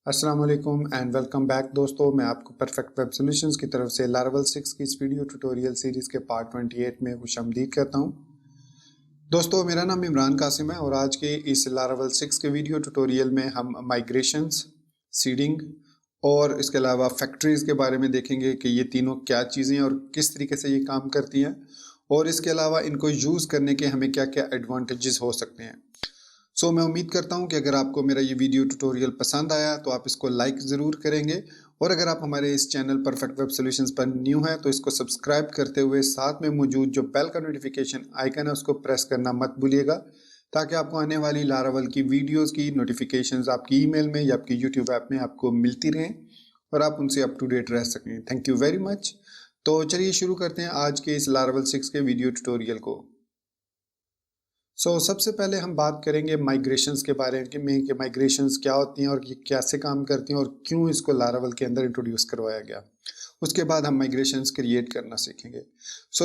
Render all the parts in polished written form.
अस्सलाम वालेकुम and welcome back दोस्तों। मैं आपको परफेक्ट वेब सॉल्यूशंस की तरफ से लारावल 6 की इस वीडियो ट्यूटोरियल सीरीज़ के पार्ट 28 में खुशामदीद कहता हूं। दोस्तों, मेरा नाम इमरान कासिम है और आज के इस लारावल 6 के वीडियो ट्यूटोरियल में हम माइग्रेशंस, सीडिंग और इसके अलावा फैक्ट्रीज़ के बारे में देखेंगे कि ये तीनों क्या चीज़ें हैं और किस तरीके से ये काम करती हैं, और इसके अलावा इनको यूज़ करने के हमें क्या क्या एडवांटेजेस हो सकते हैं। मैं उम्मीद करता हूं कि अगर आपको मेरा ये वीडियो ट्यूटोरियल पसंद आया तो आप इसको लाइक ज़रूर करेंगे, और अगर आप हमारे इस चैनल परफेक्ट वेब सॉल्यूशंस पर न्यू हैं तो इसको सब्सक्राइब करते हुए साथ में मौजूद जो बेल का नोटिफिकेशन आइकन है उसको प्रेस करना मत भूलिएगा, ताकि आपको आने वाली लारावल की वीडियोज़ की नोटिफिकेशंस आपकी ईमेल में या आपकी यूट्यूब ऐप में आपको मिलती रहें और आप उनसे अप टू डेट रह सकें। Thank you very much. तो चलिए शुरू करते हैं आज के इस लारावल 6 के वीडियो ट्यूटोरियल को। सबसे पहले हम बात करेंगे माइग्रेशंस के बारे में कि माइग्रेशंस क्या होती हैं और ये कैसे काम करती हैं और क्यों इसको लारावल के अंदर इंट्रोड्यूस करवाया गया। उसके बाद हम माइग्रेशंस क्रिएट करना सीखेंगे।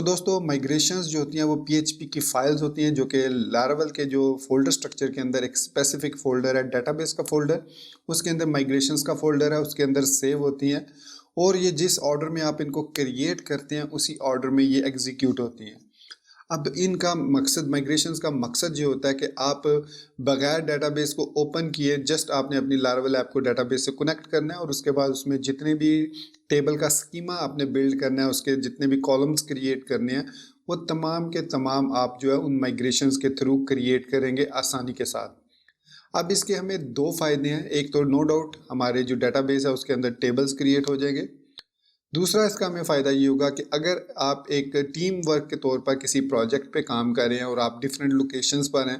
दोस्तों, माइग्रेशंस जो होती हैं वो PHP की फाइल्स होती हैं जो कि लारावल के जो फोल्डर स्ट्रक्चर के अंदर एक स्पेसिफिक फोल्डर है, डेटाबेस का फोल्डर, उसके अंदर माइग्रेशंस का फोल्डर है, उसके अंदर सेव होती हैं, और ये जिस ऑर्डर में आप इनको क्रिएट करते हैं उसी ऑर्डर में ये एग्जीक्यूट होती हैं। अब इनका मकसद, माइग्रेशंस का मकसद ये होता है कि आप बगैर डेटाबेस को ओपन किए जस्ट आपने अपनी लारावल ऐप को डेटाबेस से कनेक्ट करना है, और उसके बाद उसमें जितने भी टेबल का स्कीमा आपने बिल्ड करना है, उसके जितने भी कॉलम्स क्रिएट करने हैं, वो तमाम के तमाम आप जो है उन माइग्रेशंस के थ्रू क्रिएट करेंगे आसानी के साथ। अब इसके हमें दो फायदे हैं। एक तो नो डाउट हमारे जो डेटाबेस है उसके अंदर टेबल्स क्रिएट हो जाएंगे। दूसरा इसका हमें फ़ायदा ये होगा कि अगर आप एक टीम वर्क के तौर पर किसी प्रोजेक्ट पे काम कर रहे हैं और आप डिफरेंट लोकेशंस पर हैं,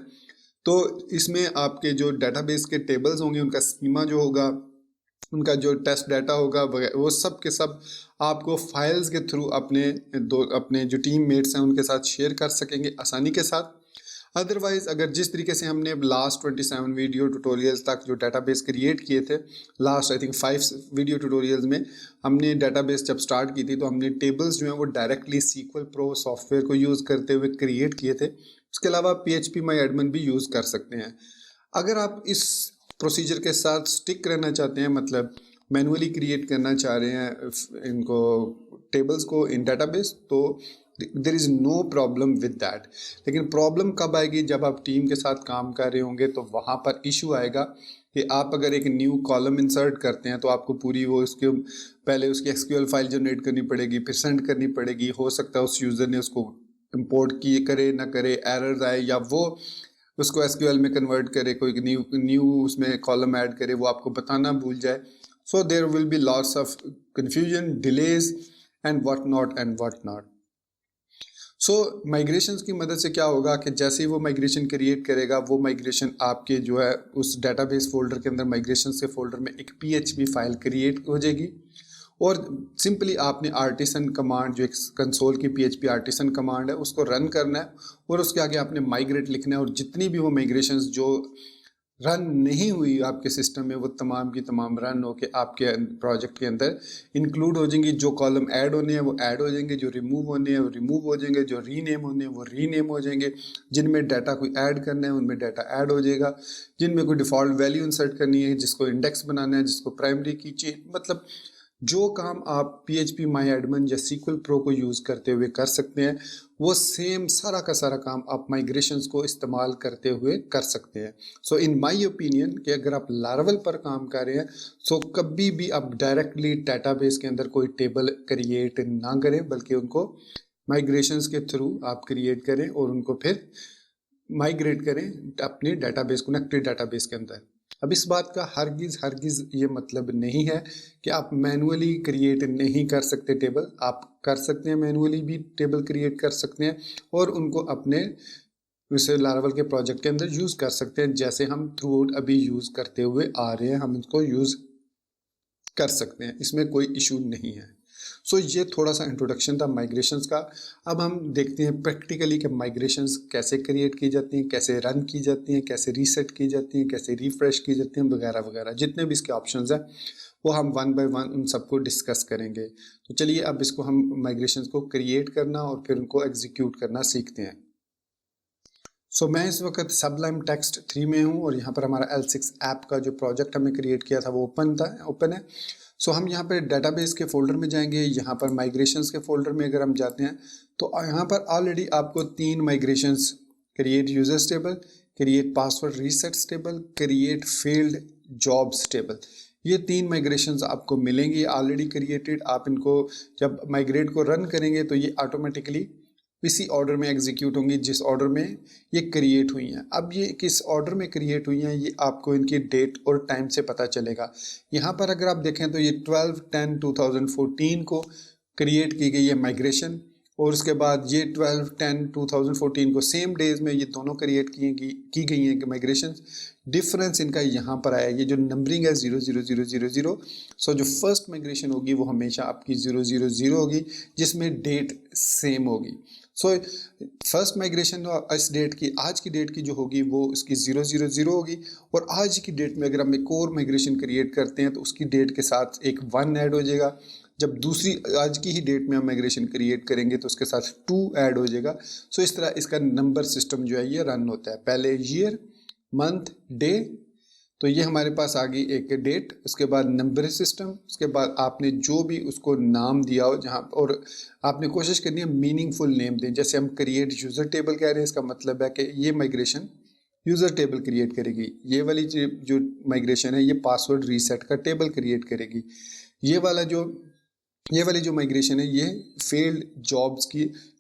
तो इसमें आपके जो डेटाबेस के टेबल्स होंगे, उनका स्कीमा जो होगा, उनका जो टेस्ट डाटा होगा, वो सब के सब आपको फाइल्स के थ्रू अपने जो टीम मेट्स हैं उनके साथ शेयर कर सकेंगे आसानी के साथ। अदरवाइज अगर जिस तरीके से हमने लास्ट 27 वीडियो ट्यूटोरियल्स तक जो डेटाबेस क्रिएट किए थे, last I think 5 video tutorials में हमने डेटाबेस जब स्टार्ट की थी तो हमने टेबल्स जो हैं वो डायरेक्टली SQL Pro सॉफ्टवेयर को यूज़ करते हुए क्रिएट किए थे। उसके अलावा PHP माई एडमिन भी यूज़ कर सकते हैं। अगर आप इस प्रोसीजर के साथ स्टिक रहना चाहते हैं, मतलब मैनुअली क्रिएट करना चाह रहे हैं इनको टेबल्स को इन डेटाबेस, तो there is no problem with that. लेकिन प्रॉब्लम कब आएगी? जब आप टीम के साथ काम कर रहे होंगे तो वहाँ पर इशू आएगा कि आप अगर एक न्यू कॉलम इंसर्ट करते हैं तो आपको पूरी वो उसके पहले उसकी SQL फाइल जनरेट करनी पड़ेगी, फिर सेंड करनी पड़ेगी। हो सकता है उस यूज़र ने उसको इंपोर्ट किए करे ना करे, एरर्स आए, या वो उसको SQL में कन्वर्ट करे, कोई न्यू उसमें कॉलम ऐड करे, वो आपको बताना भूल जाए। So there will be lots of confusion, delays and what not. Migrations की मदद से क्या होगा कि जैसे ही वो माइग्रेशन क्रिएट करेगा, वो माइग्रेशन आपके जो है उस डेटाबेस फोल्डर के अंदर माइग्रेशन से फोल्डर में एक PHP फाइल क्रिएट हो जाएगी, और सिंपली आपने आर्टिसन कमांड, जो एक कंसोल की PHP आर्टिसन कमांड है, उसको रन करना है, और उसके आगे आपने माइग्रेट लिखना है, और जितनी भी वो माइग्रेशंस जो रन नहीं हुई आपके सिस्टम में वो तमाम की तमाम रन होके आपके प्रोजेक्ट के अंदर इंक्लूड हो जाएंगी। जो कॉलम ऐड होने हैं वो ऐड हो जाएंगे, जो रिमूव होने हैं वो रिमूव हो जाएंगे, जो रीनेम होने हैं वो रीनेम हो जाएंगे, जिनमें डाटा कोई ऐड करना है उनमें डाटा ऐड हो जाएगा, जिनमें कोई डिफ़ॉल्ट वैल्यू इंसर्ट करनी है, जिसको इंडेक्स बनाना है, जिसको प्राइमरी की चाहिए, मतलब जो काम आप PHP माई एडमिन या SQL Pro को यूज़ करते हुए कर सकते हैं, वो सेम सारा का सारा काम आप माइग्रेशंस को इस्तेमाल करते हुए कर सकते हैं। इन माई ओपिनियन कि अगर आप लारावल पर काम कर रहे हैं कभी भी आप डायरेक्टली डेटाबेस के अंदर कोई टेबल क्रिएट ना करें, बल्कि उनको माइग्रेशंस के थ्रू आप क्रिएट करें और उनको फिर माइग्रेट करें अपने डेटाबेस, कनेक्टेड डेटाबेस के अंदर। अब इस बात का हरगिज़ ये मतलब नहीं है कि आप मैनुअली क्रिएट नहीं कर सकते टेबल। आप कर सकते हैं, मैनुअली भी टेबल क्रिएट कर सकते हैं और उनको अपने इसे लारावल के प्रोजेक्ट के अंदर यूज़ कर सकते हैं, जैसे हम थ्रू आउट अभी यूज़ करते हुए आ रहे हैं, हम इसको यूज़ कर सकते हैं, इसमें कोई इशू नहीं है। ये थोड़ा सा इंट्रोडक्शन था माइग्रेशंस का। अब हम देखते हैं प्रैक्टिकली कि माइग्रेशंस कैसे क्रिएट की जाती हैं, कैसे रन की जाती हैं, कैसे रीसेट की जाती हैं, कैसे रिफ्रेश की जाती हैं, वगैरह वगैरह। जितने भी इसके ऑप्शंस हैं वो हम वन बाय वन उन सबको डिस्कस करेंगे। तो चलिए अब इसको हम माइग्रेशंस को क्रिएट करना और फिर उनको एग्जीक्यूट करना सीखते हैं। सो मैं इस वक्त सबलाइम टेक्स्ट 3 में हूँ और यहाँ पर हमारा L6 ऐप का जो प्रोजेक्ट हमने क्रिएट किया था वो ओपन है। सो हम यहाँ पर डेटाबेस के फोल्डर में जाएंगे। यहाँ पर माइग्रेशंस के फोल्डर में अगर हम जाते हैं तो यहाँ पर ऑलरेडी आपको 3 migrations, create users table, create password resets table, create field jobs table, ये 3 माइग्रेशंस आपको मिलेंगी ऑलरेडी क्रिएटेड। आप इनको जब माइग्रेट को रन करेंगे तो ये ऑटोमेटिकली इसी ऑर्डर में एग्जीक्यूट होंगी जिस ऑर्डर में ये क्रिएट हुई हैं। अब ये किस ऑर्डर में क्रिएट हुई हैं ये आपको इनकी डेट और टाइम से पता चलेगा। यहाँ पर अगर आप देखें तो ये 12/10/2014 को क्रिएट की गई है माइग्रेशन, और उसके बाद ये 12/10/2014 को सेम डेज में ये दोनों क्रिएट की गई हैं माइग्रेशन। डिफरेंस इनका यहाँ पर आया, ये जो नंबरिंग है 00000। सो जो फर्स्ट माइग्रेशन होगी वो हमेशा आपकी 000 होगी जिसमें डेट सेम होगी। सो फर्स्ट माइग्रेशन इस डेट की, आज की डेट की जो होगी वो इसकी 000 होगी, और आज की डेट में अगर हम एक और माइग्रेशन क्रिएट करते हैं तो उसकी डेट के साथ एक 1 ऐड हो जाएगा। जब दूसरी आज की ही डेट में हम माइग्रेशन क्रिएट करेंगे तो उसके साथ 2 ऐड हो जाएगा। सो इस तरह इसका नंबर सिस्टम जो है ये रन होता है। पहले ईयर, मंथ, डे, तो ये हमारे पास आ गई एक डेट, उसके बाद नंबर सिस्टम, उसके बाद आपने जो भी उसको नाम दिया हो जहाँ, और आपने कोशिश करनी है मीनिंगफुल नेम दें। जैसे हम क्रिएट यूज़र टेबल कह रहे हैं, इसका मतलब है कि ये माइग्रेशन यूज़र टेबल क्रिएट करेगी। ये वाली जो माइग्रेशन है ये पासवर्ड रीसेट का टेबल क्रिएट करेगी। ये वाली जो माइग्रेशन है ये फील्ड जॉब्स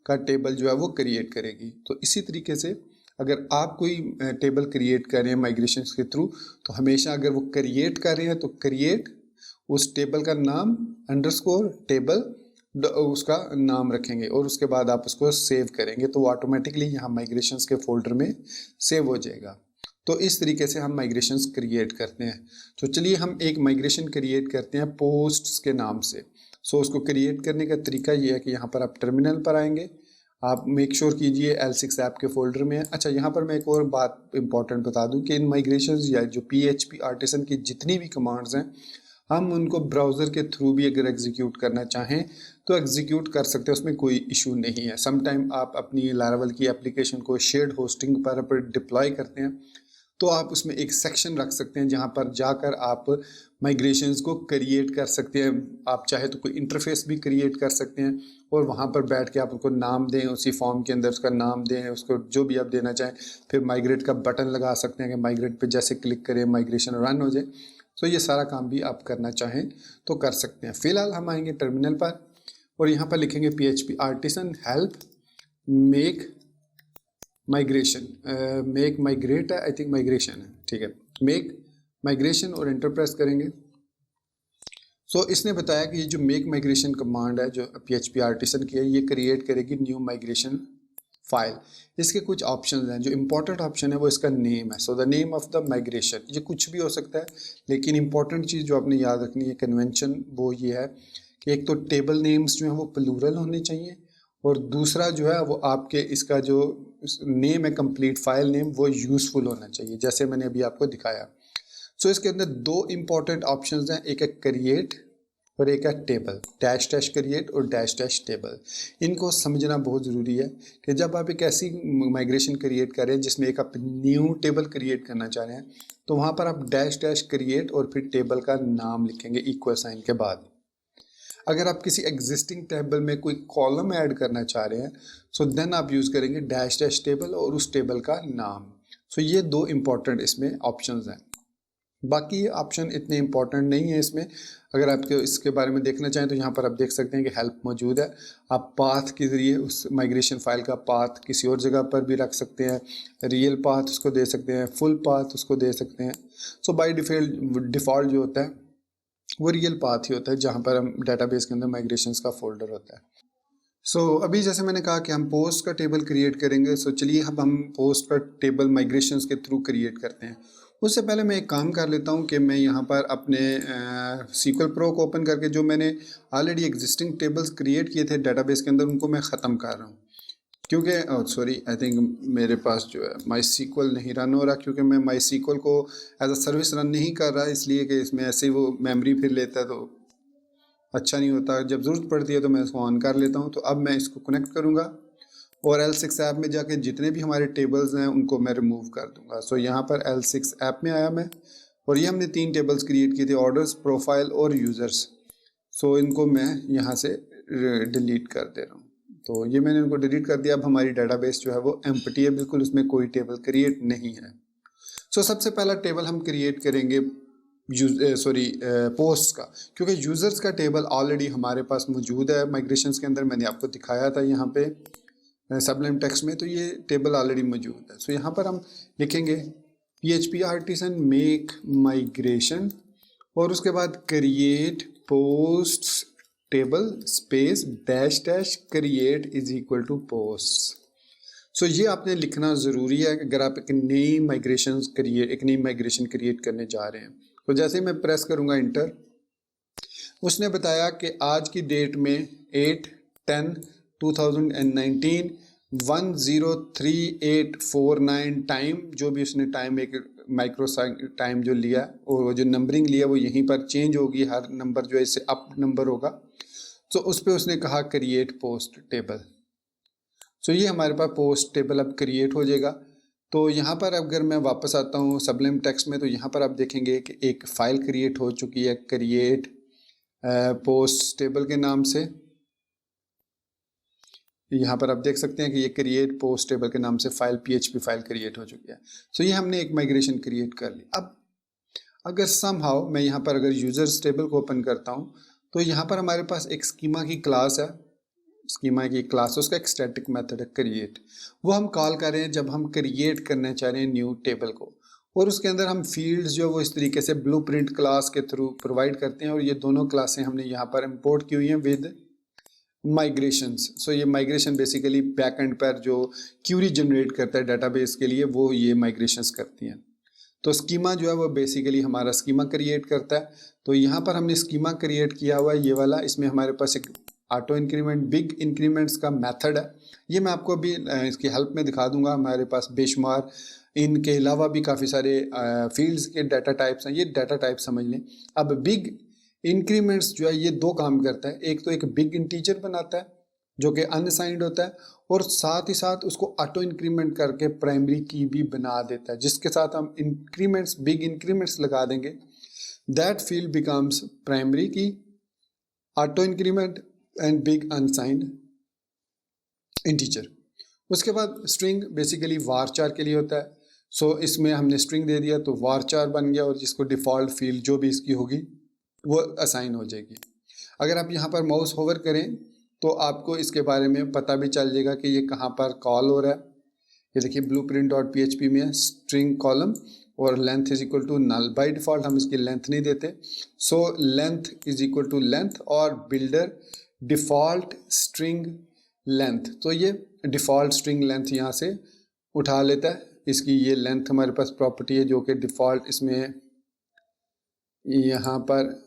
का टेबल जो है वो क्रिएट करेगी। तो इसी तरीके से अगर आप कोई टेबल क्रिएट कर रहे हैं माइग्रेशन के थ्रू, तो हमेशा अगर वो क्रिएट कर रहे हैं तो क्रिएट उस टेबल का नाम अंडरस्कोर टेबल उसका नाम रखेंगे, और उसके बाद आप उसको सेव करेंगे तो वो ऑटोमेटिकली यहाँ माइग्रेशंस के फोल्डर में सेव हो जाएगा। तो इस तरीके से हम माइग्रेशंस क्रिएट करते हैं। तो चलिए हम एक माइग्रेशन क्रिएट करते हैं पोस्ट्स के नाम से। सो उसको क्रिएट करने का तरीका ये है कि यहाँ पर आप टर्मिनल पर आएंगे, आप मेक श्योर कीजिए L6 ऐप के फोल्डर में है। अच्छा, यहाँ पर मैं एक और बात इंपॉर्टेंट बता दूं कि इन माइग्रेशंस या जो PHP आर्टिसन की जितनी भी कमांड्स हैं हम उनको ब्राउज़र के थ्रू भी अगर एग्जीक्यूट करना चाहें तो एग्जीक्यूट कर सकते हैं, उसमें कोई इशू नहीं है। समटाइम आप अपनी लारावल की एप्लीकेशन को शेयर्ड होस्टिंग पर डिप्लॉय करते हैं तो आप उसमें एक सेक्शन रख सकते हैं जहां पर जाकर आप माइग्रेशंस को क्रिएट कर सकते हैं। आप चाहे तो कोई इंटरफेस भी क्रिएट कर सकते हैं और वहां पर बैठ के आप उनको नाम दें, उसी फॉर्म के अंदर उसका नाम दें, उसको जो भी आप देना चाहें। फिर माइग्रेट का बटन लगा सकते हैं कि माइग्रेट पे जैसे क्लिक करें माइग्रेशन रन हो जाए। तो ये सारा काम भी आप करना चाहें तो कर सकते हैं। फिलहाल हम आएंगे टर्मिनल पर और यहाँ पर लिखेंगे PHP artisan help make migration, make migrate है, आई थिंक माइग्रेशन है, ठीक है, मेक माइग्रेशन और एंटर प्रेस करेंगे। सो इसने बताया कि ये जो मेक माइग्रेशन कमांड है जो PHP आर्टिसन की है ये क्रिएट करेगी न्यू माइग्रेशन फाइल। इसके कुछ ऑप्शन हैं, जो इंपॉर्टेंट ऑप्शन है वो इसका नेम है। So the name of the migration, ये कुछ भी हो सकता है, लेकिन इंपॉर्टेंट चीज़ जो आपने याद रखनी है कन्वेंशन वो ये है कि एक तो टेबल नेम्स जो हैं वो प्लूरल होने चाहिए, और दूसरा जो है वो आपके इसका जो नेम है कंप्लीट फाइल नेम वो यूज़फुल होना चाहिए, जैसे मैंने अभी आपको दिखाया। सो इसके अंदर 2 इंपॉर्टेंट ऑप्शंस हैं, एक है क्रिएट और एक है टेबल, डैश डैश क्रिएट और डैश डैश टेबल। इनको समझना बहुत ज़रूरी है कि जब आप एक ऐसी माइग्रेशन क्रिएट करें जिसमें एक आप न्यू टेबल क्रिएट करना चाह रहे हैं तो वहाँ पर आप डैश डैश क्रिएट और फिर टेबल का नाम लिखेंगे इक्वल साइन के बाद। अगर आप किसी एग्जिस्टिंग टेबल में कोई कॉलम ऐड करना चाह रहे हैं सो देन आप यूज़ करेंगे डैश डैश टेबल और उस टेबल का नाम। सो ये 2 इंपॉर्टेंट इसमें ऑप्शंस हैं, बाकी ये ऑप्शन इतने इंपॉर्टेंट नहीं है इसमें। अगर आपके इसके बारे में देखना चाहें तो यहाँ पर आप देख सकते हैं कि हेल्प मौजूद है। आप पाथ के ज़रिए उस माइग्रेशन फाइल का पाथ किसी और जगह पर भी रख सकते हैं, रियल पाथ उसको दे सकते हैं, फुल पाथ उसको दे सकते हैं। सो बाय डिफ़ॉल्ट जो होता है वो रियल पाथ ही होता है जहाँ पर हम डेटाबेस के अंदर माइग्रेशंस का फोल्डर होता है। सो अभी जैसे मैंने कहा कि हम पोस्ट का टेबल क्रिएट करेंगे। सो चलिए अब हम पोस्ट का टेबल माइग्रेशंस के थ्रू क्रिएट करते हैं। उससे पहले मैं एक काम कर लेता हूं कि मैं यहाँ पर अपने SQL Pro को ओपन करके जो मैंने ऑलरेडी एग्जिस्टिंग टेबल्स क्रिएट किए थे डेटाबेस के अंदर उनको मैं ख़त्म कर रहा हूँ, क्योंकि सॉरी आई थिंक मेरे पास जो है MySQL नहीं रन हो रहा, क्योंकि मैं MySQL को एज अ सर्विस रन नहीं कर रहा, इसलिए कि इसमें ऐसे ही वो मेमोरी फिर लेता है तो अच्छा नहीं होता। जब ज़रूरत पड़ती है तो मैं इसको ऑन कर लेता हूँ। तो अब मैं इसको कनेक्ट करूँगा और L6 ऐप में जाके जितने भी हमारे टेबल्स हैं उनको मैं रिमूव कर दूंगा। सो यहाँ पर L6 ऐप में आया मैं, और ये हमने 3 टेबल्स क्रिएट किए थे, ऑर्डर्स, प्रोफाइल और यूज़र्स। सो इनको मैं यहाँ से डिलीट कर दे रहा हूँ। तो ये मैंने इनको डिलीट कर दिया। अब हमारी डाटाबेस जो है वो एम्प्टी है, बिल्कुल उसमें कोई टेबल क्रिएट नहीं है। सो सबसे पहला टेबल हम क्रिएट करेंगे पोस्ट का, क्योंकि यूज़र्स का टेबल ऑलरेडी हमारे पास मौजूद है माइग्रेशंस के अंदर। मैंने आपको दिखाया था यहाँ पे सबलाइम टेक्स्ट में, तो ये टेबल ऑलरेडी मौजूद है। सो यहाँ पर हम लिखेंगे PHP आर्टिसन मेक माइग्रेशन और उसके बाद create post table space dash dash create is equal to post. So ये आपने लिखना ज़रूरी है अगर आप एक नई माइग्रेशन क्रिएट करने जा रहे हैं। तो जैसे ही मैं प्रेस करूँगा इंटर, उसने बताया कि आज की डेट में 8/10/2019 103849 टाइम, जो भी उसने टाइम एक माइक्रो टाइम जो लिया और वो जो नंबरिंग लिया वो यहीं पर चेंज होगी, हर नंबर जो है इससे अप नंबर होगा। तो उस पर उसने कहा क्रिएट पोस्ट टेबल। सो ये हमारे पास पोस्ट टेबल अब क्रिएट हो जाएगा। तो यहाँ पर अगर मैं वापस आता हूँ सबलाइम टेक्स्ट में, तो यहाँ पर आप देखेंगे कि एक फ़ाइल क्रिएट हो चुकी है क्रिएट पोस्ट टेबल के नाम से। यहाँ पर आप देख सकते हैं कि ये क्रिएट पोस्ट टेबल के नाम से फाइल PHP फाइल क्रिएट हो चुकी है। सो ये हमने एक माइग्रेशन क्रिएट कर ली। अब अगर समहाउ मैं यहाँ पर अगर यूज़र्स टेबल को ओपन करता हूँ, तो यहाँ पर हमारे पास एक स्कीमा की क्लास है। स्कीमा की क्लास, उसका एक स्टैटिक मेथड है क्रिएट, वो हम कॉल कर रहे हैं जब हम क्रिएट करना चाह रहे हैं न्यू टेबल को। और उसके अंदर हम फील्ड्स जो वो इस तरीके से ब्लूप्रिंट क्लास के थ्रू प्रोवाइड करते हैं। और ये दोनों क्लासें हमने यहाँ पर इंपोर्ट की हुई हैं विद माइग्रेशंस। सो ये माइग्रेशन बेसिकली बैक एंड पर जो क्यूरी जनरेट करता है डाटाबेस के लिए, वो ये माइग्रेशंस करती हैं। तो स्कीमा जो है वो बेसिकली हमारा स्कीमा क्रिएट करता है। तो यहाँ पर हमने स्कीमा क्रिएट किया हुआ है ये वाला। इसमें हमारे पास एक ऑटो इंक्रीमेंट बिग इंक्रीमेंट्स का मेथड है। ये मैं आपको अभी इसकी हेल्प में दिखा दूंगा। हमारे पास बेशुमार इनके अलावा भी काफ़ी सारे फील्ड्स के डाटा टाइप्स हैं, ये डाटा टाइप समझ लें। अब बिग इंक्रीमेंट्स जो है ये दो काम करता है। एक तो एक बिग इंटीजर बनाता है जो कि अनसाइंड होता है, और साथ ही साथ उसको ऑटो इंक्रीमेंट करके प्राइमरी की भी बना देता है, जिसके साथ हम इंक्रीमेंट्स बिग इंक्रीमेंट्स लगा देंगे। दैट फील्ड बिकम्स प्राइमरी की, auto increment and big unsigned integer. उसके बाद स्ट्रिंग बेसिकली वारचार के लिए होता है। सो इसमें हमने स्ट्रिंग दे दिया तो वारचार बन गया, और जिसको डिफ़ॉल्ट फील्ड जो भी इसकी होगी वो असाइन हो जाएगी। अगर आप यहाँ पर माउस होवर करें तो आपको इसके बारे में पता भी चल जाएगा कि ये कहाँ पर कॉल हो रहा है। ये देखिए blueprint.php में स्ट्रिंग कॉलम और length is equal to null. By default हम इसकी लेंथ नहीं देते। So length is equal to length और बिल्डर डिफ़ॉल्ट स्ट्रिंग लेंथ। तो ये डिफ़ॉल्ट स्ट्रिंग लेंथ यहाँ से उठा लेता है। इसकी ये लेंथ हमारे पास प्रॉपर्टी है जो कि डिफ़ॉल्ट इसमें यहाँ पर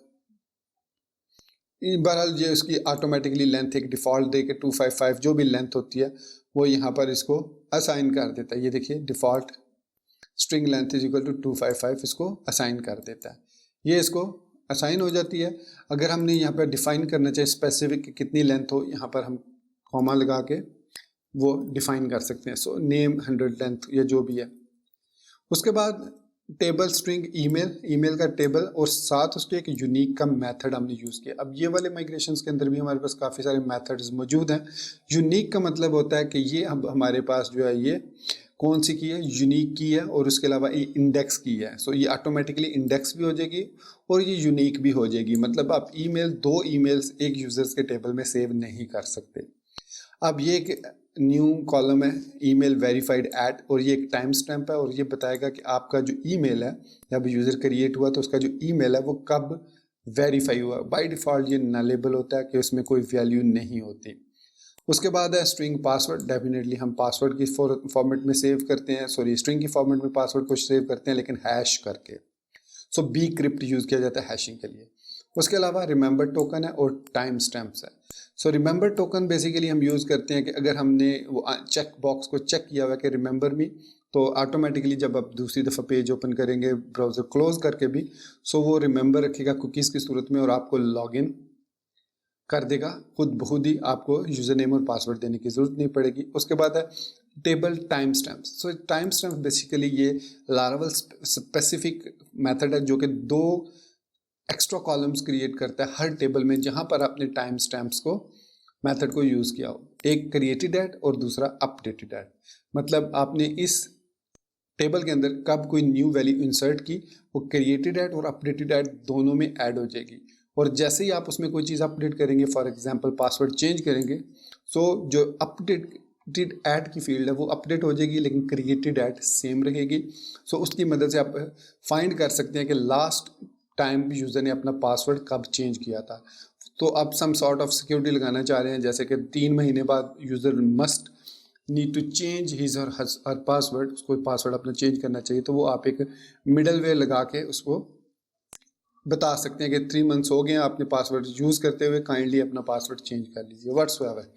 बहरहाल ये उसकी ऑटोमेटिकली लेंथ एक डिफ़ॉल्ट दे के 255 जो भी लेंथ होती है वो यहाँ पर इसको असाइन कर देता है। ये देखिए default string length is equal to 255 इसको असाइन कर देता है। ये इसको असाइन हो जाती है। अगर हमने यहाँ पर डिफ़ाइन करना चाहिए स्पेसिफिक कितनी लेंथ हो, यहाँ पर हम कॉमा लगा के वो डिफ़ाइन कर सकते हैं। सो नेम 100 लेंथ या जो भी है। उसके बाद टेबल स्ट्रिंग ईमेल का टेबल और साथ उसके एक यूनिक का मेथड हमने यूज़ किया। अब ये वाले माइग्रेशंस के अंदर भी हमारे पास काफ़ी सारे मेथड्स मौजूद हैं। यूनिक का मतलब होता है कि ये अब हमारे पास जो है ये कौन सी की है, यूनिक की है, और उसके अलावा ये इंडेक्स की है। सो ये ऑटोमेटिकली इंडेक्स भी हो जाएगी और ये यूनिक भी हो जाएगी। मतलब आप दो ईमेल्स एक यूज़र्स के टेबल में सेव नहीं कर सकते। अब ये एक न्यू कॉलम है ईमेल वेरीफाइड एट, और ये एक टाइम स्टैम्प है और ये बताएगा कि आपका जो ईमेल है जब यूज़र क्रिएट हुआ तो उसका जो ईमेल है वो कब वेरीफाई हुआ। बाय डिफ़ॉल्ट ये नलेबल होता है कि उसमें कोई वैल्यू नहीं होती। उसके बाद है स्ट्रिंग पासवर्ड। डेफिनेटली हम पासवर्ड की फॉर्मेट में सेव करते हैं, स्ट्रिंग की फॉर्मेट में पासवर्ड को सेव करते हैं लेकिन हैश करके। सो बी क्रिप्ट यूज़ किया जाता है हैशिंग के लिए। उसके अलावा रिमेंबर टोकन है और टाइम स्टैम्प्स है। सो रिमेंबर टोकन बेसिकली हम यूज़ करते हैं कि अगर हमने वो चेक बॉक्स को चेक किया हुआ है कि रिमेंबर मी, तो ऑटोमेटिकली जब आप दूसरी दफ़ा पेज ओपन करेंगे ब्राउज़र क्लोज करके भी, सो वो रिमेंबर रखेगा कुकीज़ की सूरत में और आपको लॉगिन कर देगा, खुद ब खुद ही आपको यूज़र नेम और पासवर्ड देने की ज़रूरत नहीं पड़ेगी। उसके बाद है टेबल टाइम स्टैम्प्स। सो टाइम स्टैम्प बेसिकली ये लारावल स्पेसिफिक मेथड है जो कि 2 एक्स्ट्रा कॉलम्स क्रिएट करता है हर टेबल में जहां पर आपने टाइम स्टैम्प्स को मेथड को यूज़ किया हो। एक क्रिएटेड एट और दूसरा अपडेटेड एट। मतलब आपने इस टेबल के अंदर कब कोई न्यू वैल्यू इंसर्ट की, वो क्रिएटेड एट और अपडेटेड एट दोनों में ऐड हो जाएगी। और जैसे ही आप उसमें कोई चीज़ अपडेट करेंगे, फॉर एग्जांपल पासवर्ड चेंज करेंगे, सो जो अपडेटेड ऐड की फील्ड है वो अपडेट हो जाएगी, लेकिन क्रिएटेड ऐड सेम रहेगी। सो उसकी मदद से आप फाइंड कर सकते हैं कि लास्ट टाइम यूज़र ने अपना पासवर्ड कब चेंज किया था। तो आप सम सॉर्ट ऑफ सिक्योरिटी लगाना चाह रहे हैं, जैसे कि 3 महीने बाद user must need to change his or her password, उसको पासवर्ड अपना चेंज करना चाहिए, तो वो आप एक मिडल वे लगा के उसको बता सकते हैं कि 3 मंथ्स हो गए हैं आपने पासवर्ड यूज़ करते हुए, काइंडली अपना पासवर्ड चेंज कर लीजिए व्हाट्सएवर।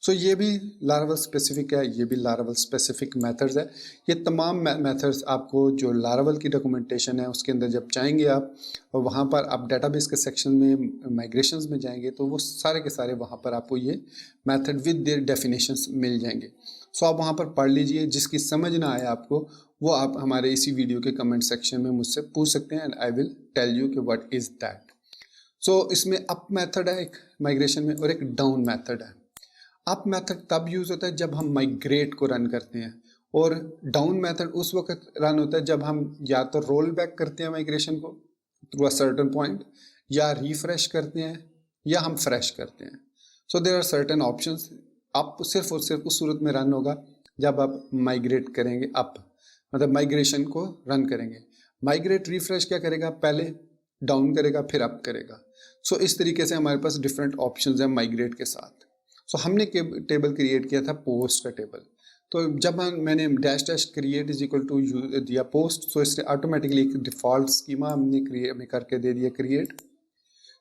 सो ये भी लारावल स्पेसिफिक है, ये भी लारावल स्पेसिफिक मेथड्स है। ये तमाम मेथड्स आपको जो लारावल की डॉक्यूमेंटेशन है उसके अंदर जब चाहेंगे आप, और वहाँ पर आप डेटाबेस के सेक्शन में माइग्रेशंस में जाएंगे तो वो सारे के सारे वहाँ पर आपको ये मेथड विद देयर डेफिनेशंस मिल जाएंगे। सो आप वहाँ पर पढ़ लीजिए, जिसकी समझ ना आए आपको वो आप हमारे इसी वीडियो के कमेंट सेक्शन में मुझसे पूछ सकते हैं, and I will tell you कि व्हाट इज़ दैट। सो इसमें अप मेथड है एक माइग्रेशन में, और एक डाउन मेथड है। अप मेथड तब यूज़ होता है जब हम माइग्रेट को रन करते हैं, और डाउन मेथड उस वक्त रन होता है जब हम या तो रोल बैक करते हैं माइग्रेशन को थ्रू अ सर्टेन पॉइंट, या रिफ्रेश करते हैं, या हम फ्रेश करते हैं। So there are certain options. आप सिर्फ और सिर्फ उस सूरत में रन होगा जब आप माइग्रेट करेंगे अप, मतलब माइग्रेशन को रन करेंगे। माइग्रेट रिफ्रेश क्या करेगा, पहले डाउन करेगा फिर अप करेगा। सो इस तरीके से हमारे पास डिफरेंट ऑप्शंस हैं माइग्रेट के साथ। सो हमने टेबल क्रिएट किया था पोस्ट का टेबल। तो जब मैंने dash dash create is equal to दिया पोस्ट, सो इसने ऑटोमेटिकली एक डिफ़ॉल्ट स्कीमा हमने क्रिएट में करके दे दिया क्रिएट,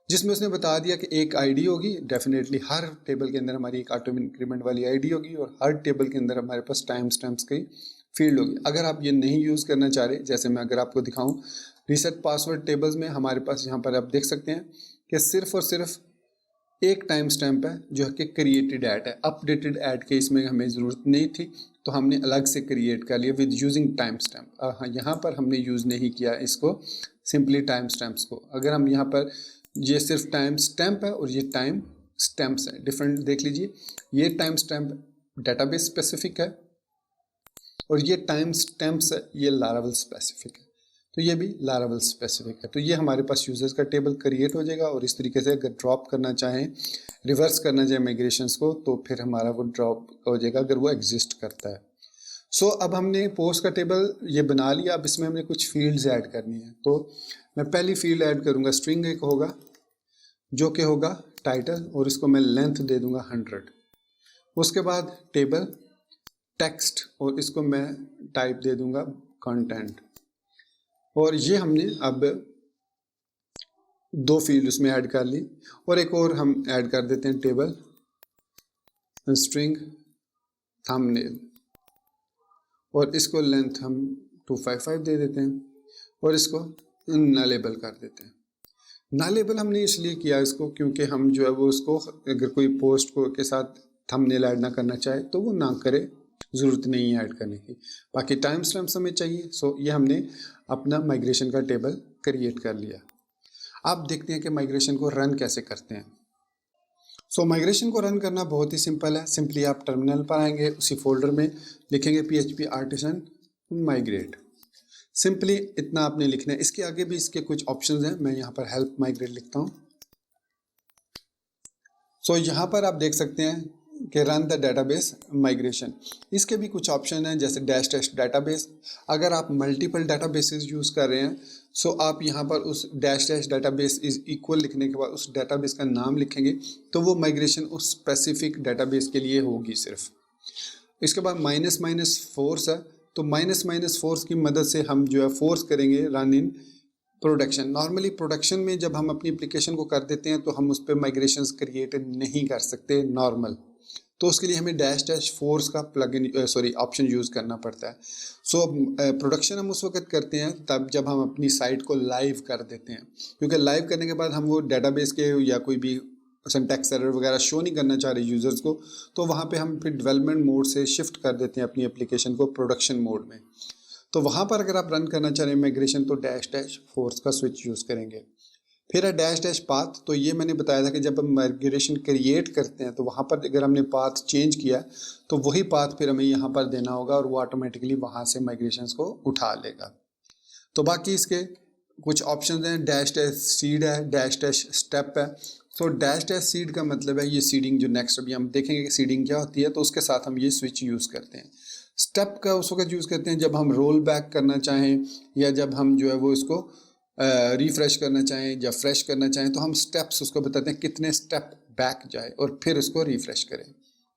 जिसमें उसने बता दिया कि एक आईडी होगी, डेफिनेटली हर टेबल के अंदर हमारी एक ऑटो इंक्रीमेंट वाली आईडी होगी, और हर टेबल के अंदर हमारे पास टाइम स्टैम्प्स की फील्ड होगी। अगर आप ये नहीं यूज़ करना चाह रहे, जैसे मैं अगर आपको दिखाऊं रीसेट पासवर्ड टेबल्स में हमारे पास यहाँ पर आप देख सकते हैं कि सिर्फ और सिर्फ एक टाइम स्टैम्प है जो कि क्रिएटेड ऐड है। अपडेटेड ऐड के इसमें हमें ज़रूरत नहीं थी, तो हमने अलग से क्रिएट कर लिया विद यूजिंग टाइम स्टैम्प। हाँ, यहाँ पर हमने यूज़ नहीं किया इसको, सिंपली टाइम स्टैम्प्स को। अगर हम यहाँ पर, ये सिर्फ टाइम स्टैम्प है और ये टाइम स्टैम्प्स है, डिफरेंट देख लीजिए। ये टाइम स्टैम्प डेटाबेस स्पेसिफिक है, और ये टाइम स्टैम्प्स है ये लारावल स्पेसिफिक है। तो ये भी लारावल स्पेसिफिक है। तो ये हमारे पास यूजर्स का टेबल क्रिएट हो जाएगा, और इस तरीके से अगर ड्रॉप करना चाहें, रिवर्स करना चाहें माइग्रेशंस को, तो फिर हमारा वो ड्रॉप हो जाएगा अगर वो एग्जिस्ट करता है। सो अब हमने पोस्ट का टेबल ये बना लिया। अब इसमें हमने कुछ फील्ड्स ऐड करनी है। तो मैं पहली फील्ड ऐड करूँगा, स्ट्रिंग एक होगा जो कि होगा टाइटल, और इसको मैं लेंथ दे दूँगा 100। उसके बाद टेबल टेक्स्ट, और इसको मैं टाइप दे दूँगा कंटेंट। और ये हमने अब 2 फील्ड उसमें ऐड कर ली, और एक और हम ऐड कर देते हैं टेबल स्ट्रिंग थंबनेल, और इसको लेंथ हम 255 दे देते हैं, और इसको नलेबल कर देते हैं। नलेबल हमने इसलिए किया इसको क्योंकि हम जो है वो उसको, अगर कोई पोस्ट को के साथ थंबनेल ऐड ना करना चाहे तो वो ना करे, ज़रूरत नहीं है ऐड करने की। बाकी टाइम स्टैम्प्स हमें चाहिए। सो ये हमने अपना माइग्रेशन का टेबल क्रिएट कर लिया। आप देखते हैं कि माइग्रेशन को रन कैसे करते हैं। सो माइग्रेशन को रन करना बहुत ही सिंपल है। सिंपली आप टर्मिनल पर आएंगे, उसी फोल्डर में लिखेंगे PHP आर्टिसन माइग्रेट। सिंपली इतना आपने लिखना है। इसके आगे भी इसके कुछ ऑप्शंस हैं, मैं यहाँ पर हेल्प माइग्रेट लिखता हूँ। सो यहाँ पर आप देख सकते हैं कि रन द डेटाबेस माइग्रेशन। इसके भी कुछ ऑप्शन हैं, जैसे डैश डैश डेटाबेस। अगर आप मल्टीपल डेटाबेसेस यूज़ कर रहे हैं, सो आप यहाँ पर उस dash dash database is equal लिखने के बाद उस डेटाबेस का नाम लिखेंगे, तो वो माइग्रेशन उस स्पेसिफिक डेटाबेस के लिए होगी सिर्फ। इसके बाद माइनस माइनस फोर्स है, तो माइनस माइनस फोर्स की मदद से हम जो है फोर्स करेंगे run in production. Normally production में जब हम अपनी एप्लीकेशन को कर देते हैं तो हम उस पर माइग्रेशंस क्रिएट नहीं कर सकते नॉर्मल, तो उसके लिए हमें डैश डैश फोर्स का ऑप्शन यूज़ करना पड़ता है। सो प्रोडक्शन हम उस वक्त करते हैं तब जब हम अपनी साइट को लाइव कर देते हैं, क्योंकि लाइव करने के बाद हम वो डेटाबेस के या कोई भी सिंटैक्स एरर वगैरह शो नहीं करना चाह रहे यूज़र्स को, तो वहाँ पे हम फिर डेवलपमेंट मोड से शिफ्ट कर देते हैं अपनी एप्लीकेशन को प्रोडक्शन मोड में। तो वहाँ पर अगर आप रन करना चाह रहे हैं माइग्रेशन तो डैश डैश फोर्स का स्विच यूज़ करेंगे। फिर है डैश डैश पाथ, तो ये मैंने बताया था कि जब हम माइग्रेशन क्रिएट करते हैं तो वहाँ पर अगर हमने पाथ चेंज किया तो वही पाथ फिर हमें यहाँ पर देना होगा और वो ऑटोमेटिकली वहाँ से माइग्रेशंस को उठा लेगा। तो बाकी इसके कुछ ऑप्शन हैं, डैश डैश सीड है, डैश डैश स्टेप है। तो डैश डैश सीड का मतलब है ये सीडिंग जो नेक्स्ट अभी हम देखेंगे कि सीडिंग क्या होती है, तो उसके साथ हम ये स्विच यूज़ करते हैं। स्टेप का उस वक्त यूज़ करते हैं जब हम रोल बैक करना चाहें या जब हम जो है वो इसको रिफ्रेश करना चाहें या फ्रेश करना चाहें, तो हम स्टेप्स उसको बताते हैं कितने स्टेप बैक जाए और फिर उसको रिफ्रेश करें।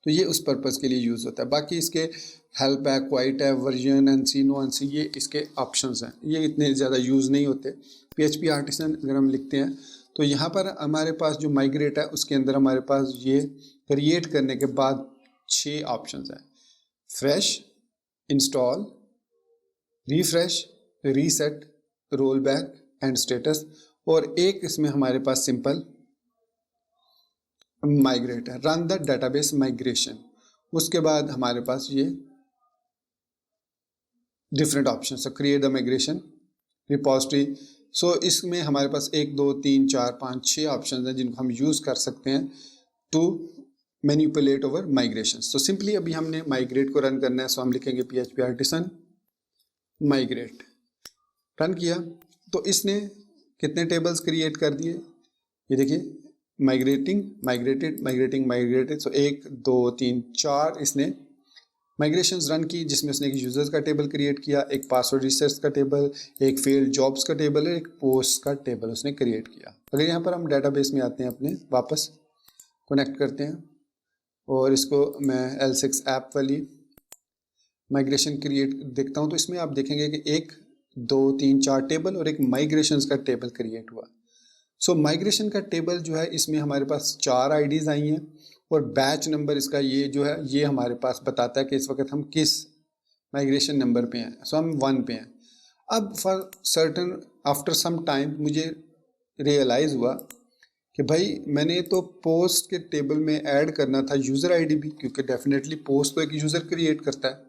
तो ये उस पर्पज़ के लिए यूज़ होता है। बाकी इसके हेल्प है, क्वाइट है, वर्जन, एनसी, नो एनसी, ये इसके ऑप्शंस हैं। ये इतने ज़्यादा यूज़ नहीं होते। PHP आर्टिसन अगर हम लिखते हैं तो यहाँ पर हमारे पास जो माइग्रेट है उसके अंदर हमारे पास ये क्रिएट करने के बाद 6 ऑप्शंस हैं। Fresh, install, refresh, reset, roll back and status, और एक इसमें हमारे पास सिंपल माइग्रेट है, रन द डेटाबेस माइग्रेशन। उसके बाद हमारे पास ये डिफरेंट ऑप्शन है, क्रिएट द माइग्रेशन रिपोजिटरी। सो इसमें हमारे पास 1 2 3 4 5 6 ऑप्शन हैं जिनको हम यूज़ कर सकते हैं टू मैनिपुलेट ओवर माइग्रेशन। तो सिंपली अभी हमने माइग्रेट को रन करना है, सो हम लिखेंगे PHP आर्टिसन माइग्रेट। रन किया तो इसने कितने टेबल्स क्रिएट कर दिए, ये देखिए, माइग्रेटिंग, माइग्रेटेड, माइग्रेटिंग, माइग्रेटेड। सो 1 2 3 4 इसने माइग्रेशंस रन की, जिसमें उसने एक यूज़र्स का टेबल क्रिएट किया, एक पासवर्ड रिसर्च का टेबल, एक फेल्ड जॉब्स का टेबल, एक पोस्ट का टेबल उसने क्रिएट किया। अगर यहाँ पर हम डेटाबेस में आते हैं, अपने वापस कनेक्ट करते हैं और इसको मैं L6 ऐप वाली माइग्रेशन क्रिएट देखता हूँ, तो इसमें आप देखेंगे कि 1 2 3 4 टेबल और एक माइग्रेशंस का टेबल क्रिएट हुआ। सो माइग्रेशन का टेबल जो है इसमें हमारे पास 4 आईडीज़ आई हैं और बैच नंबर इसका ये जो है ये हमारे पास बताता है कि इस वक्त हम किस माइग्रेशन नंबर पे हैं। सो हम 1 पे हैं। अब for certain after some time मुझे रियलाइज़ हुआ कि भाई मैंने तो पोस्ट के टेबल में ऐड करना था यूज़र आईडी भी, क्योंकि डेफिनेटली पोस्ट तो एक यूज़र क्रिएट करता है।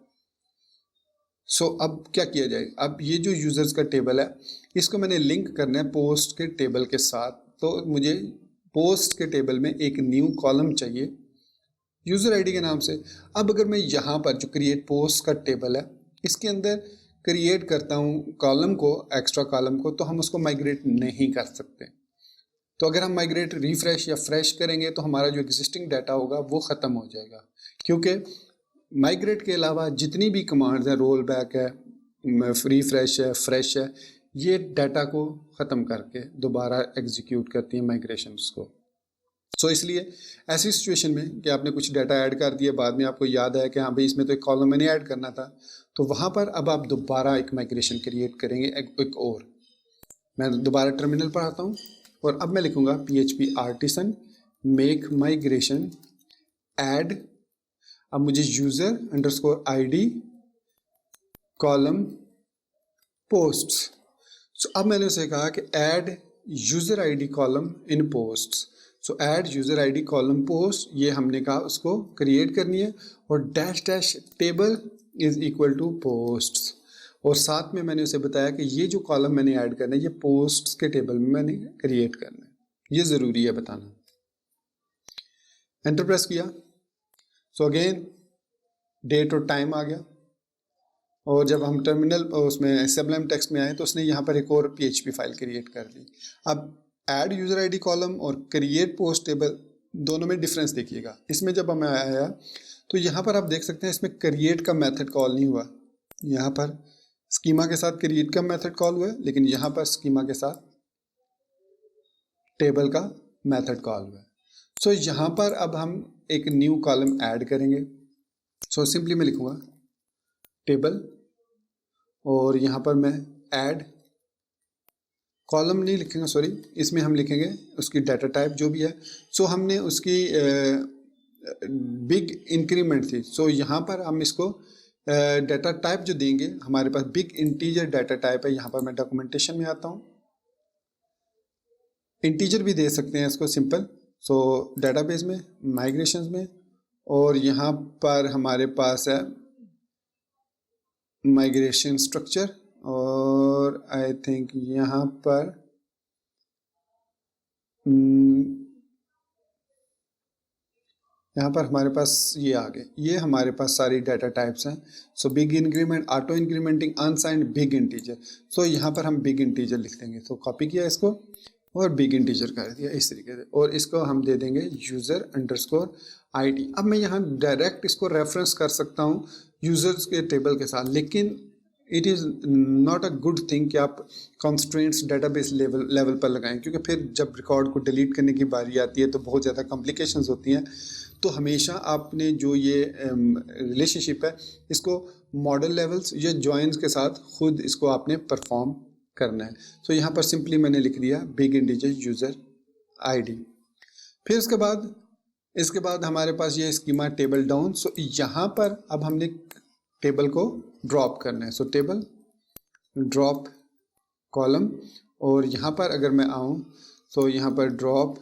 सो अब क्या किया जाए, अब ये जो यूज़र्स का टेबल है इसको मैंने लिंक करना है पोस्ट के टेबल के साथ। तो मुझे पोस्ट के टेबल में एक न्यू कॉलम चाहिए यूज़र आईडी के नाम से। अब अगर मैं यहाँ पर जो क्रिएट पोस्ट का टेबल है इसके अंदर क्रिएट करता हूँ कॉलम को, एक्स्ट्रा कॉलम को, तो हम उसको माइग्रेट नहीं कर सकते। तो अगर हम माइग्रेट रिफ्रेश या फ्रेश करेंगे तो हमारा जो एग्जिस्टिंग डाटा होगा वो ख़त्म हो जाएगा, क्योंकि माइग्रेट के अलावा जितनी भी कमांड्स हैं, रोल बैक है, रिफ्रेश है, फ्रेश है, ये डाटा को ख़त्म करके दोबारा एग्जीक्यूट करती हैं माइग्रेशंस को। सो इसलिए ऐसी सिचुएशन में कि आपने कुछ डाटा ऐड कर दिया, बाद में आपको याद आया कि हाँ भाई इसमें तो एक कॉलम मैंने ऐड करना था, तो वहाँ पर अब आप दोबारा एक माइग्रेशन क्रिएट करेंगे। एक और मैं दोबारा टर्मिनल पर आता हूँ और अब मैं लिखूँगा PHP artisan make migration add. अब मुझे user underscore ID column posts. So अब मैंने उसे कहा कि add user ID column in posts. So add user ID column post, ये हमने कहा उसको क्रिएट करनी है, और dash dash table is equal to posts, और साथ में मैंने उसे बताया कि ये जो कॉलम मैंने ऐड करना है ये पोस्ट्स के टेबल में मैंने क्रिएट करना है, ये ज़रूरी है बताना। एंटर प्रेस किया, सो अगेन डेट और टाइम आ गया, और जब हम टर्मिनल उसमें सबलाइम टेक्स्ट में आए तो उसने यहाँ पर एक और PHP फाइल क्रिएट कर दी। अब ऐड यूज़र ID कॉलम और क्रिएट पोस्ट टेबल दोनों में डिफरेंस देखिएगा। इसमें जब हमें आया तो यहाँ पर आप देख सकते हैं इसमें क्रिएट का मेथड कॉल नहीं हुआ, यहाँ पर स्कीमा के साथ क्रिएट का मेथड कॉल हुआ है, लेकिन यहाँ पर स्कीमा के साथ टेबल का मेथड कॉल हुआ है। सो यहाँ पर अब हम एक न्यू कॉलम ऐड करेंगे। सो सिंपली मैं लिखूँगा टेबल, और यहाँ पर मैं ऐड कॉलम नहीं लिखेंगे, सॉरी, इसमें हम लिखेंगे उसकी डाटा टाइप जो भी है। सो हमने उसकी बिग इंक्रीमेंट थी, सो यहाँ पर हम इसको डाटा टाइप जो देंगे, हमारे पास बिग इंटीजर डाटा टाइप है। यहाँ पर मैं डॉक्यूमेंटेशन में आता हूँ, इंटीजर भी दे सकते हैं इसको सिंपल, सो डेटाबेस में, माइग्रेशंस में, और यहाँ पर हमारे पास है माइग्रेशन स्ट्रक्चर, और आई थिंक यहाँ पर यहाँ पर हमारे पास ये आ गए, ये हमारे पास सारी डाटा टाइप्स हैं। So big increment, auto incrementing, unsigned, big integer. So यहाँ पर हम बिग इंटीजर लिख देंगे। तो कॉपी किया इसको और बिग इंटीजर कर दिया इस तरीके से, और इसको हम दे देंगे यूज़र अंडरस्कोर ID। अब मैं यहाँ डायरेक्ट इसको रेफरेंस कर सकता हूँ यूज़र्स के टेबल के साथ, लेकिन it is not a good thing कि आप कॉन्स्ट्रेंट्स डेटाबेस लेवल पर लगाएं, क्योंकि फिर जब रिकॉर्ड को डिलीट करने की बारी आती है तो बहुत ज़्यादा कॉम्प्लिकेशंस होती हैं। तो हमेशा आपने जो ये रिलेशनशिप है इसको मॉडल लेवल्स या जॉइंस के साथ खुद इसको आपने परफॉर्म करना है। तो यहाँ पर सिंपली मैंने लिख दिया बिग इंटीजर यूज़र ID। फिर इसके बाद हमारे पास ये स्कीमा टेबल डाउन। सो यहाँ पर अब हमने टेबल को ड्रॉप करना है। सो टेबल ड्रॉप कॉलम, और यहाँ पर अगर मैं आऊँ तो यहाँ पर ड्रॉप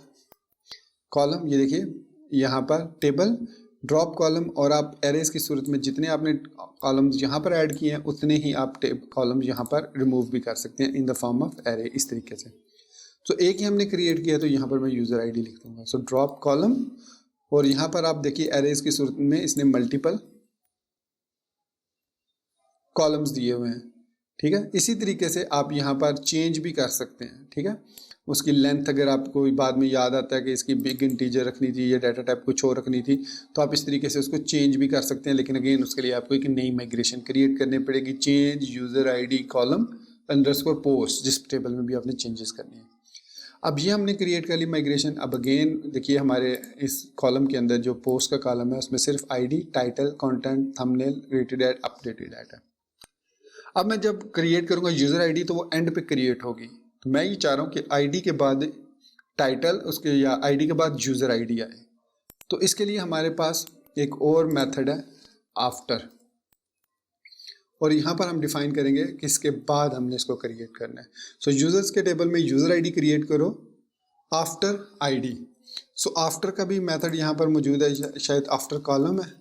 कॉलम, ये देखिए यहाँ पर टेबल ड्रॉप कॉलम, और आप एरेज की सूरत में जितने आपने कॉलम्स यहाँ पर ऐड किए हैं उतने ही आप कॉलम्स यहाँ पर रिमूव भी कर सकते हैं in the form of array, इस तरीके से। तो एक ही हमने क्रिएट किया तो यहाँ पर मैं यूज़र ID लिख दूंगा। सो ड्रॉप कॉलम, और यहाँ पर आप देखिए एरेज की सूरत में इसने मल्टीपल कॉलम्स दिए हुए हैं, ठीक है। इसी तरीके से आप यहाँ पर चेंज भी कर सकते हैं, ठीक है। उसकी लेंथ अगर आपको बाद में याद आता है कि इसकी बिग इंटीजर रखनी थी या डाटा टाइप कुछ और रखनी थी, तो आप इस तरीके से उसको चेंज भी कर सकते हैं। लेकिन अगेन उसके लिए आपको एक नई माइग्रेशन क्रिएट करनी पड़ेगी। Change user ID column underscore post, जिस टेबल में भी आपने चेंजेस करनी है। अब ये हमने क्रिएट कर ली माइग्रेशन। अब अगेन देखिए हमारे इस कॉलम के अंदर जो पोस्ट का कॉलम है उसमें सिर्फ ID, title, content, thumbnail, rated at, updated at है। अब मैं जब क्रिएट करूंगा यूज़र ID तो वो एंड पे क्रिएट होगी। तो मैं ये चाह रहा हूँ कि ID के बाद टाइटल उसके या ID के बाद यूज़र ID आए। तो इसके लिए हमारे पास एक और मेथड है आफ्टर, और यहाँ पर हम डिफाइन करेंगे कि इसके बाद हमने इसको क्रिएट करना है। सो यूज़र्स के टेबल में यूज़र ID क्रिएट करो आफ्टर ID। सो आफ्टर का भी मेथड यहाँ पर मौजूद है, शायद आफ्टर कॉलम है,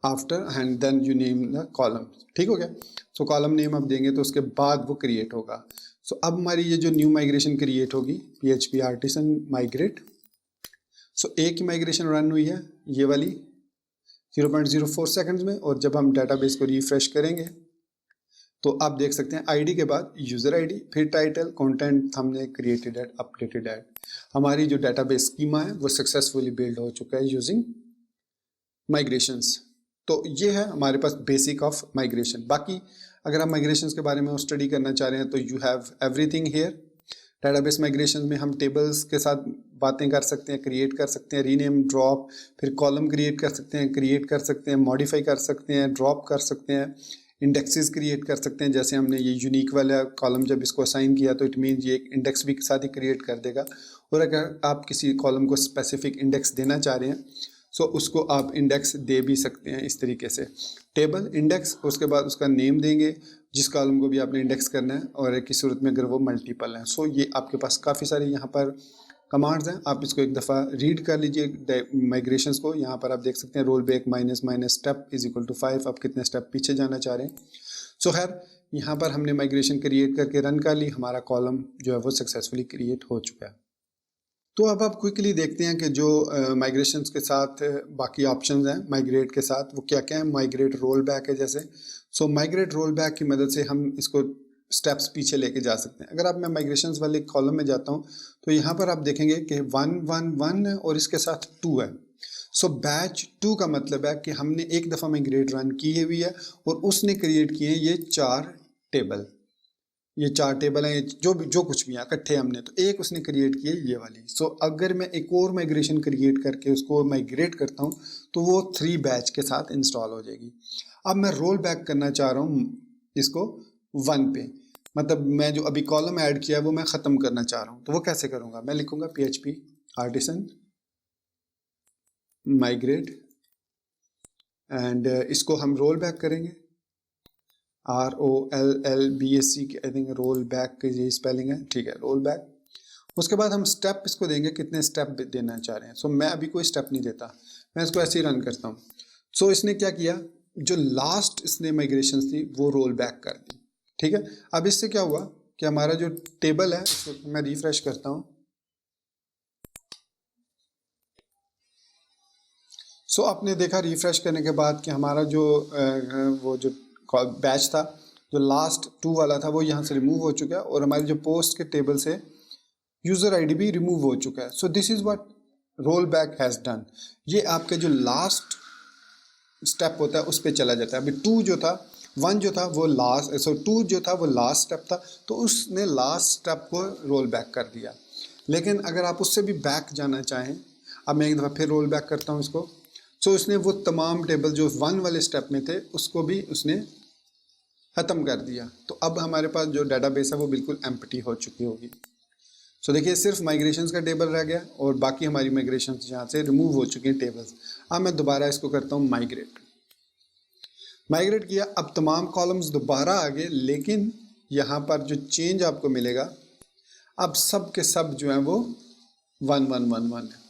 after and then you name the column, ठीक हो गया। सो कॉलम नेम आप देंगे तो उसके बाद वो क्रिएट होगा। सो अब हमारी ये जो न्यू माइग्रेशन क्रिएट होगी PHP आर्टिसन माइग्रेट। सो एक ही माइग्रेशन रन हुई है ये वाली 0.04 सेकंड्स में, और जब हम डाटाबेस को रिफ्रेश करेंगे तो आप देख सकते हैं ID के बाद यूज़र ID, फिर title, content, thumbnail, created at, updated at. हमारी जो डाटाबेस स्कीमा है वो सक्सेसफुली बिल्ड हो चुका है यूजिंग माइग्रेशंस। तो ये है हमारे पास बेसिक ऑफ माइग्रेशन। बाकी अगर आप माइग्रेशंस के बारे में स्टडी करना चाह रहे हैं तो you have everything here. Database migration में हम टेबल्स के साथ बातें कर सकते हैं, क्रिएट कर सकते हैं, रीनेम, ड्रॉप, फिर कॉलम क्रिएट कर सकते हैं, क्रिएट कर सकते हैं, मॉडिफाई कर सकते हैं, ड्रॉप कर सकते हैं, इंडेक्सेस क्रिएट कर सकते हैं। जैसे हमने ये यूनिक वाला कॉलम जब इसको असाइन किया तो इट मीन ये एक इंडेक्स भी साथ ही क्रिएट कर देगा। और अगर आप किसी कॉलम को स्पेसिफिक इंडेक्स देना चाह रहे हैं सो उसको आप इंडेक्स दे भी सकते हैं इस तरीके से। टेबल इंडेक्स, उसके बाद उसका नेम देंगे जिस कॉलम को भी आपने इंडेक्स करना है, और एक की सूरत में अगर वो मल्टीपल हैं। सो ये आपके पास काफ़ी सारे यहाँ पर कमांड्स हैं, आप इसको एक दफ़ा रीड कर लीजिए माइग्रेशंस को। यहाँ पर आप देख सकते हैं roll back minus step is equal to 5, आप कितने स्टेप पीछे जाना चाह रहे हैं। सो खैर यहाँ पर हमने माइग्रेशन क्रिएट करके रन कर ली, हमारा कॉलम जो है वो सक्सेसफुली क्रिएट हो चुका है। तो अब आप क्विकली देखते हैं कि जो माइग्रेशंस के साथ बाकी ऑप्शंस हैं माइग्रेट के साथ वो क्या क्या है। माइग्रेट रोल बैक है जैसे। सो माइग्रेट रोल बैक की मदद से हम इसको स्टेप्स पीछे लेके जा सकते हैं। अगर आप मैं माइग्रेशंस वाले कॉलम में जाता हूँ तो यहाँ पर आप देखेंगे कि 1 1 1 है और इसके साथ 2 है। सो बैच 2 का मतलब है कि हमने एक दफ़ा माइग्रेट रन की हुई है और उसने क्रिएट किए हैं ये 4 टेबल। ये 4 टेबल हैं, जो कुछ भी है इकट्ठे हमने, तो एक उसने क्रिएट की है ये वाली। सो अगर मैं एक और माइग्रेशन क्रिएट करके उसको माइग्रेट करता हूँ तो वो 3 बैच के साथ इंस्टॉल हो जाएगी। अब मैं रोल बैक करना चाह रहा हूँ इसको 1 पे, मतलब मैं जो अभी कॉलम ऐड किया है वो मैं ख़त्म करना चाह रहा हूँ। तो वो कैसे करूँगा, मैं लिखूँगा PHP आर्टिसन माइग्रेट एंड इसको हम रोल बैक करेंगे। ROLLBAC I think roll back की यही स्पेलिंग है, ठीक है, रोल बैक। उसके बाद हम स्टेप इसको देंगे, कितने स्टेप देना चाह रहे हैं। सो मैं अभी कोई स्टेप नहीं देता, मैं इसको ऐसे ही रन करता हूँ। सो इसने क्या किया, जो लास्ट इसने माइग्रेशन थी वो रोल बैक कर दी। ठीक है, अब इससे क्या हुआ कि हमारा जो टेबल है इसको मैं रिफ्रेश करता हूँ। सो आपने देखा रिफ्रेश करने के बाद कि हमारा जो वो जो बैच था, जो लास्ट 2 वाला था, वो यहाँ से रिमूव हो चुका है और हमारी जो पोस्ट के टेबल से यूज़र आईडी भी रिमूव हो चुका है। So this is what roll back has done. ये आपका जो लास्ट स्टेप होता है उस पर चला जाता है। अभी 2 जो था, 1 जो था वो लास्ट, 2 जो था वो लास्ट स्टेप था, तो उसने लास्ट स्टेप को रोल बैक कर दिया। लेकिन अगर आप उससे भी बैक जाना चाहें, अब मैं एक दफ़ा फिर रोल बैक करता हूँ इसको। सो उसने वो तमाम टेबल जो 1 वाले स्टेप में थे उसको भी उसने ख़त्म कर दिया। तो अब हमारे पास जो डाटाबेस है वो बिल्कुल एम्प्टी हो चुकी होगी। सो देखिए, सिर्फ माइग्रेशंस का टेबल रह गया और बाकी हमारी माइग्रेशंस यहाँ से रिमूव हो चुकी हैं टेबल्स। अब मैं दोबारा इसको करता हूँ माइग्रेट किया, अब तमाम कॉलम्स दोबारा आ गए, लेकिन यहाँ पर जो चेंज आपको मिलेगा, अब सब के सब जो है वो 1 1 1 1 है।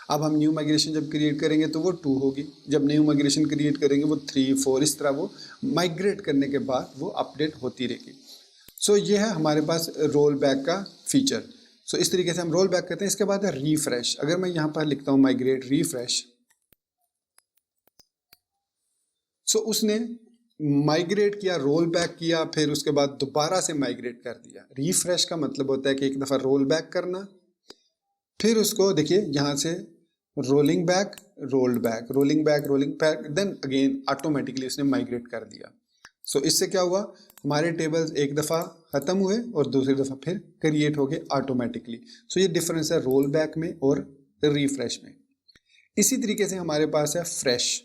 अब हम न्यू माइग्रेशन जब क्रिएट करेंगे तो वो 2 होगी, जब न्यू माइग्रेशन क्रिएट करेंगे वो 3 4, इस तरह वो माइग्रेट करने के बाद वो अपडेट होती रहेगी। सो ये है हमारे पास रोल बैक का फीचर। सो इस तरीके से हम रोल बैक करते हैं। इसके बाद है रिफ्रेश। अगर मैं यहाँ पर लिखता हूँ माइग्रेट रिफ्रेश, सो उसने माइग्रेट किया, रोल बैक किया, फिर उसके बाद दोबारा से माइग्रेट कर दिया। रिफ्रेश का मतलब होता है कि एक दफ़ा रोल बैक करना, फिर उसको देखिए यहाँ से rolling back, rolled back, rolling back, rolling back, then again automatically उसने माइग्रेट कर दिया। सो इससे क्या हुआ, हमारे टेबल्स एक दफ़ा ख़त्म हुए और दूसरी दफ़ा फिर क्रिएट हो गए ऑटोमेटिकली। सो ये डिफरेंस है रोल बैक में और रिफ्रेश में। इसी तरीके से हमारे पास है फ्रेश।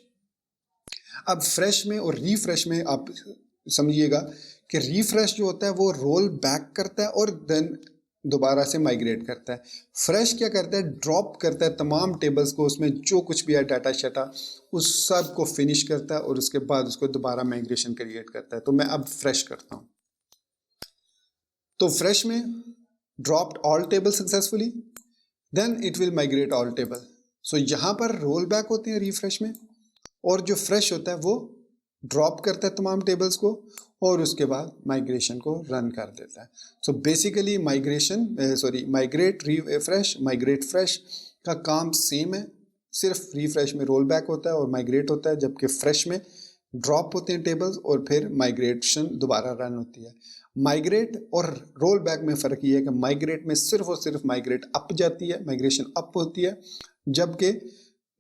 अब फ्रेश में और रिफ्रेश में आप समझिएगा कि रिफ्रेश जो होता है वो रोल बैक करता है और देन दोबारा से माइग्रेट करता है। फ्रेश क्या करता है, ड्रॉप करता है तमाम टेबल्स को, उसमें जो कुछ भी है डाटा शाटा उस सब को फिनिश करता है और उसके बाद उसको दोबारा माइग्रेशन क्रिएट करता है। तो मैं अब फ्रेश करता हूँ। तो फ्रेश में dropped all table successfully, then it will migrate all table. So यहाँ पर रोल बैक होते हैं रिफ्रेश में, और जो फ्रेश होता है वो ड्रॉप करता है तमाम टेबल्स को और उसके बाद माइग्रेशन को रन कर देता है। So basically migrate refresh, migrate fresh का काम सेम है, सिर्फ रिफ्रेश में रोल बैक होता है और माइग्रेट होता है, जबकि फ्रेश में ड्रॉप होते हैं टेबल्स और फिर माइग्रेशन दोबारा रन होती है। माइग्रेट और रोल बैक में फ़र्क ये है कि माइग्रेट में सिर्फ और सिर्फ माइग्रेट अप जाती है, माइग्रेशन अप होती है, जबकि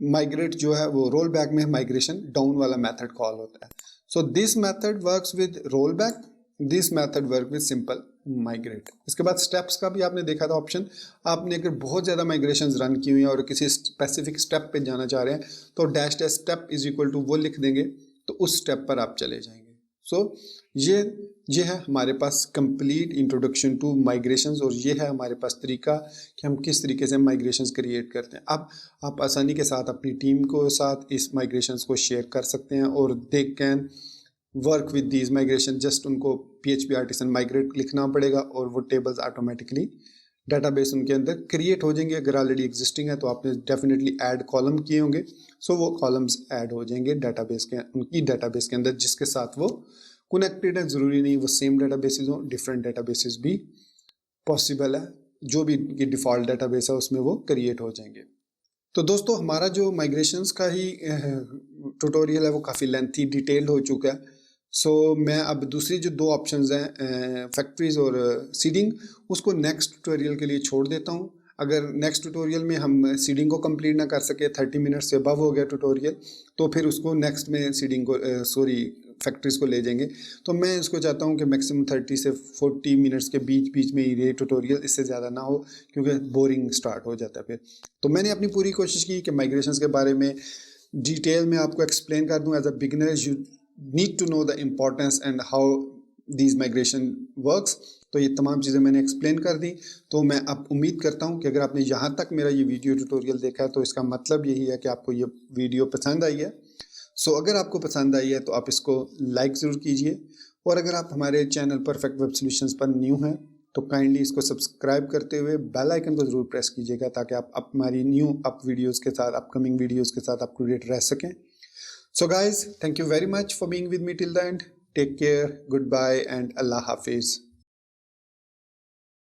माइग्रेट जो है वो रोल बैक में माइग्रेशन डाउन वाला मेथड कॉल होता है। So this method works with roll back, this method work with simple migrate. इसके बाद स्टेप्स का भी आपने देखा था ऑप्शन। आपने अगर बहुत ज़्यादा माइग्रेशन रन की हुई हैं और किसी स्पेसिफिक स्टेप पे जाना चाह रहे हैं तो dash dash step is equal to वो लिख देंगे तो उस स्टेप पर आप चले जाएंगे। सो ये है हमारे पास कंप्लीट इंट्रोडक्शन टू माइग्रेशंस, और ये है हमारे पास तरीका कि हम किस तरीके से माइग्रेशंस क्रिएट करते हैं। अब आप आसानी के साथ अपनी टीम को साथ इस माइग्रेशंस को शेयर कर सकते हैं और they can work with these migration. Just उनको PHP आर्टिसन माइग्रेट लिखना पड़ेगा और वो टेबल्स ऑटोमेटिकली डाटाबेस उनके अंदर क्रिएट हो जाएंगे। अगर ऑलरेडी एग्जिस्टिंग है तो आपने डेफिनेटली ऐड कॉलम किए होंगे, सो वो कॉलम्स ऐड हो जाएंगे डाटाबेस के, उनकी डाटाबेस के अंदर जिसके साथ वो कनेक्टेड है। ज़रूरी नहीं वो सेम डाटाबेसेस हो, डिफरेंट डाटाबेसेस भी पॉसिबल है। जो भी डिफ़ॉल्ट डाटाबेस है उसमें वो क्रिएट हो जाएंगे। तो दोस्तों, हमारा जो माइग्रेशंस का ही ट्यूटोरियल है वो काफ़ी लेंथी डिटेल्ड हो चुका है। सो मैं अब दूसरी जो 2 ऑप्शंस हैं फैक्ट्रीज और सीडिंग, उसको नेक्स्ट ट्यूटोरियल के लिए छोड़ देता हूँ। अगर नेक्स्ट ट्यूटोरियल में हम सीडिंग को कंप्लीट ना कर सके, 30 मिनट से अबव हो गया ट्यूटोरियल, तो फिर उसको नेक्स्ट में सीडिंग को फैक्ट्रीज को ले जाएंगे। तो मैं इसको चाहता हूँ कि मैक्सिमम 30 से 40 मिनट्स के बीच में ही ये ट्यूटोरियल, इससे ज़्यादा ना हो क्योंकि बोरिंग स्टार्ट हो जाता है फिर। तो मैंने अपनी पूरी कोशिश की कि माइग्रेशंस के बारे में डिटेल में आपको एक्सप्लेन कर दूँ। As a beginner you need to know the importance and how these migration works. तो ये तमाम चीज़ें मैंने एक्सप्लेन कर दी। तो मैं अब उम्मीद करता हूँ कि अगर आपने यहाँ तक मेरा ये वीडियो ट्यूटोरियल देखा है तो इसका मतलब यही है कि आपको ये वीडियो पसंद आई है। सो अगर आपको पसंद आई है तो आप इसको लाइक ज़रूर कीजिए, और अगर आप हमारे चैनल परफेक्ट वेब सॉल्यूशंस पर न्यू हैं तो काइंडली इसको सब्सक्राइब करते हुए बेल आइकन को ज़रूर प्रेस कीजिएगा ताकि आप हमारी न्यू वीडियोज़ के साथ, अपकमिंग वीडियोज़ के साथ अप टू डेट रह सकें। So guys, thank you very much for being with me till the end. Take care, good bye and अल्लाह हाफिज़।